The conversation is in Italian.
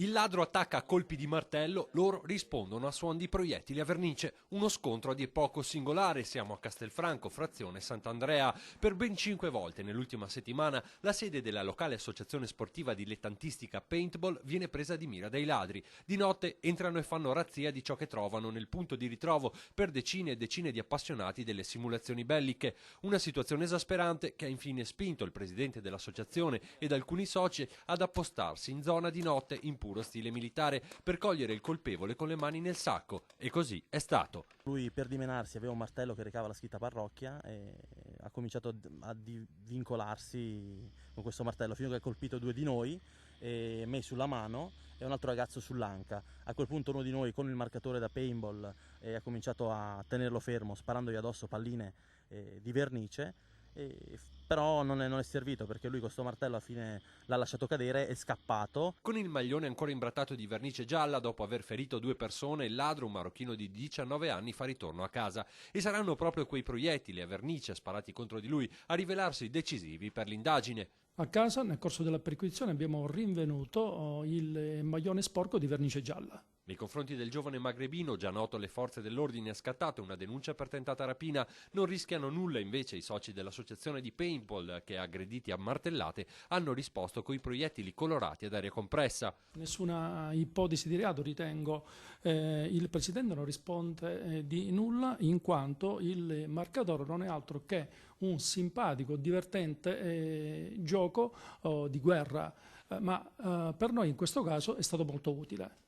Il ladro attacca a colpi di martello, loro rispondono a suon di proiettili a vernice. Uno scontro a dir poco singolare, siamo a Castelfranco, frazione Sant'Andrea. Per ben 5 volte nell'ultima settimana la sede della locale associazione sportiva dilettantistica Paintball viene presa di mira dai ladri. Di notte entrano e fanno razzia di ciò che trovano nel punto di ritrovo per decine e decine di appassionati delle simulazioni belliche. Una situazione esasperante che ha infine spinto il presidente dell'associazione ed alcuni soci ad appostarsi in zona di notte in puro stile militare per cogliere il colpevole con le mani nel sacco, e così è stato. Lui, per dimenarsi, aveva un martello che recava la scritta parrocchia e ha cominciato a vincolarsi con questo martello fino a che ha colpito 2 di noi, e me sulla mano e un altro ragazzo sull'anca. A quel punto uno di noi con il marcatore da paintball ha cominciato a tenerlo fermo sparandogli addosso palline di vernice. Però non è servito, perché lui con questo martello alla fine l'ha lasciato cadere, è scappato. Con il maglione ancora imbrattato di vernice gialla, dopo aver ferito 2 persone, il ladro, un marocchino di 19 anni, fa ritorno a casa. E saranno proprio quei proiettili a vernice sparati contro di lui a rivelarsi decisivi per l'indagine. A casa, nel corso della perquisizione, abbiamo rinvenuto il maglione sporco di vernice gialla. Nei confronti del giovane magrebino, già noto alle forze dell'ordine, è scattata una denuncia per tentata rapina. Non rischiano nulla invece i soci dell'associazione di paintball che, aggrediti a martellate, hanno risposto coi proiettili colorati ad aria compressa. Nessuna ipotesi di reato, ritengo. Il Presidente non risponde di nulla, in quanto il marcatore non è altro che un simpatico, divertente gioco di guerra, ma per noi in questo caso è stato molto utile.